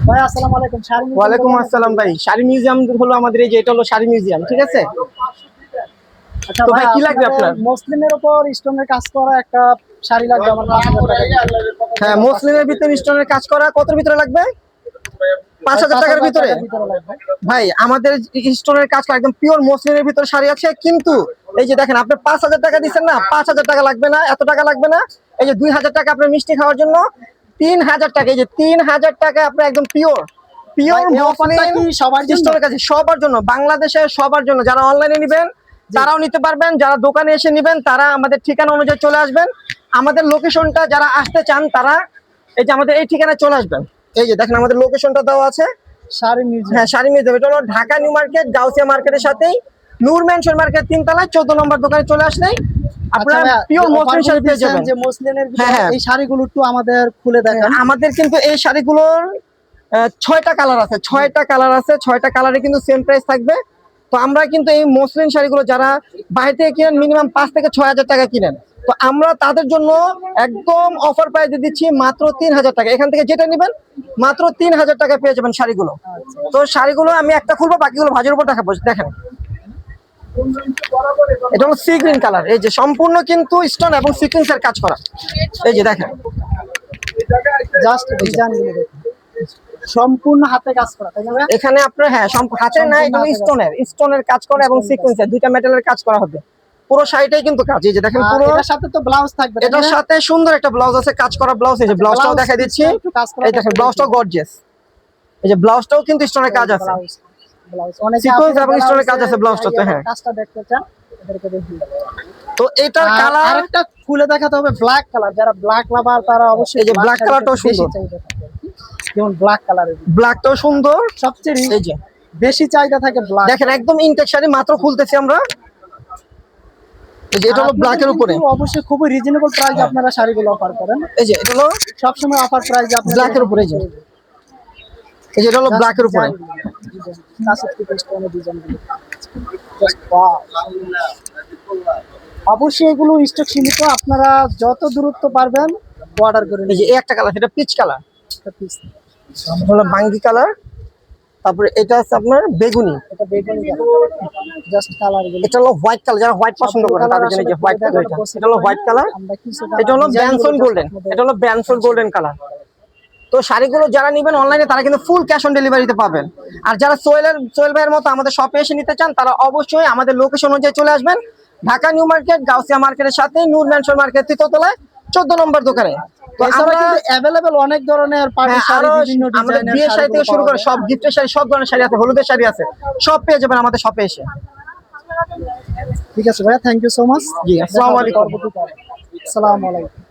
ভাই আসসালামু আলাইকুম। ওয়ালাইকুম আসসালাম ভাই। শাড়ি মিউজিয়াম হলো আমাদের, এই যে এটা হলো শাড়ি মিউজিয়াম, ঠিক আছে? আচ্ছা তো ভাই, ভাই কি লাগবে আপনার? মুসলিমের উপর স্টোনের কাজ করা একটা শাড়ি লাগবে আমার 5000 টাকা দিয়ে। হ্যাঁ, মুসলিমের ভিতরে স্টোনের কাজ করা কত ভিতরে লাগবে? 5000 টাকার ভিতরে। লাগবে। ভাই আমাদের স্টোনের কাজ করা একদম পিওর মসলিনের ভিতরে শাড়ি আছে, কিন্তু এই যে দেখেন আপনি 5000 টাকা দিচ্ছেন না, 5000 টাকা লাগবে না, এত টাকা লাগবে না। এই যে 2000 টাকা আপনার মিষ্টি খাওয়ার জন্য, 3000 টাকা, এই যে 3000 টাকা আপনি একদম পিওর পিওর এই অফারটা কি সবার জন্য? স্টোনের কাছে সবার জন্য, বাংলাদেশের সবার জন্য। যারা অনলাইনে নেবেন তারাও নিতে পারবেন, যারা দোকানে এসে নেবেন তারা আমাদের ঠিকানা অনুযায়ী চলে আসবেন। আমাদের লোকেশনটা যারা আসতে চান তারা এই যে আমাদের এই ঠিকানায় চলে আসবেন। এই যে দেখেন আমাদের লোকেশনটা দেওয়া আছে, শাড়ি মিউজিয়াম। হ্যাঁ শাড়ি মিউজিয়াম। এটা হলো ঢাকা নিউ মার্কেট, গাউসিয়া মার্কেটের সাথেই নূর মেনশন মার্কেট 3 তলায় 14 নম্বর দোকানে চলে আসলেই আপনারা পিওর মসলিন শাড়ি পেয়ে যাবেন। যে মসলিনের হ্যাঁ, হ্যাঁ। এই শাড়িগুলো একটু আমাদের খুলে দেখান। আমাদের কিন্তু এই শাড়িগুলোর 6টা কালার আছে, 6টা কালার আছে, 6টা কালারে কিন্তু সেম প্রাইস থাকবে। তো আমরা কিন্তু এই মসলিন শাড়িগুলো যারা বাইরে থেকে কিনেন মিনিমাম 5 থেকে 6000 টাকা কিনেন, তো আমরা তাদের জন্য একদম অফার প্রাইসে দিচ্ছি মাত্র 3000 টাকা। এখান থেকে যেটা নেবেন মাত্র 3000 টাকা পেয়ে যাবেন শাড়িগুলো। তো শাড়িগুলো আমি একটা খুলবো, বাকিগুলো ভাজের উপর দেখাবো। দেখেন এটা হলো সি গ্রিন কালার, এই যে সম্পূর্ণ কিন্তু স্টোন এবং সিকোয়েন্সের কাজ করা। এই যে দেখেন জাস্ট ডিজাইনগুলো দেখুন, সম্পূর্ণ হাতে কাজ করা, তাই না? এখানে আপনার হ্যাঁ হাতে না, এটা স্টোনের কাজ করা এবং সিকোয়েন্সের দুইটা মেটালের কাজ করা হবে। পুরো শাড়িটাই কিন্তু কাজ। এই যে দেখেন পুরো, এটার সাথে তো ব্লাউজ থাকবে, এটার সাথে সুন্দর একটা ব্লাউজ আছে, কাজ করা ব্লাউজ। এই যে ব্লাউজটাও দেখাই দিচ্ছি, এই দেখেন ব্লাউজটাও গর্জিয়াস। এই যে ব্লাউজটাও কিন্তু স্টোনের কাজ আছে, ব্লাউজ অনেক সিকোয়েন্স এবং স্টোনের কাজ আছে ব্লাউজটাতে। হ্যাঁ, কাজটা দেখতে চান এদেরকে দেখিয়ে। তো এটার কালার আরেকটা খুলে দেখাতে হবে, ব্ল্যাক কালার। যারা ব্ল্যাক লাভার তারা অবশ্যই এই যে ব্ল্যাক কালারটাও সুন্দর, যেমন ব্ল্যাক কালারের ব্ল্যাকটাও সুন্দর। সবচেয়ে এই যে বেশি চাহিদা থাকে ব্ল্যাক। দেখেন একদম ইনটেক শাড়ি মাত্র খুলতেছি আমরা। এই যে এটা হলো ব্ল্যাকের উপরে, অবশ্যই খুবই রিজনেবল প্রাইসে আপনারা শাড়িগুলো অফার করেন। এই যে এটা হলো সবসময় অফার প্রাইসে আপনারা ব্ল্যাকের উপরে। এই যে এটা হলো ব্ল্যাকের উপরে, অবশ্যই এগুলো স্টক সীমিত, আপনারা যত দূরত্ব পারবেন অর্ডার করে এই যে একটা কালার, এটা পিচ কালার, হলো বাঙ্গি কালার। তারপরে এটা আছে আপনার বেগুনি, এটা বেগুনি জাস্ট কালার। এটা হলো হোয়াইট কালার, যারা হোয়াইট পছন্দ করেন তাদের জন্য যে হোয়াইট কালার, এটা হলো হোয়াইট কালার। এটা হলো ব্যানসন গোল্ডেন, এটা হলো ব্যানসন গোল্ডেন কালার। তো শাড়িগুলো যারা নেবেন অনলাইনে তারা কিন্তু ফুল ক্যাশ অন ডেলিভারিতে পাবেন। আর যারা সোহেল ভাইয়ের মতো আমাদের শপে এসে নিতে চান তারা অবশ্যই আমাদের লোকেশন অনুযায়ী চলে আসবেন। ঢাকা নিউ মার্কেট, গাউসিয়া মার্কেটের সাথে নূর মেনশন মার্কেট 3 তলায় 14 নম্বর দোকানে। তো আমরা কিন্তু अवेलेबल অনেক ধরনের পার্টি শাড়ি, বিভিন্ন আমাদের ডিজাইনের বিয়ের শাড়ি থেকে শুরু করে সব গিফটের শাড়ি, সব ধরনের শাড়ি আছে, হলুদের শাড়ি আছে, সব পেয়ে যাবেন আমাদের শপে এসে। ঠিক আছে ভাইয়া, থ্যাংক ইউ সো মাচ। জি, আসসালামু আলাইকুম। আসসালামু আলাইকুম।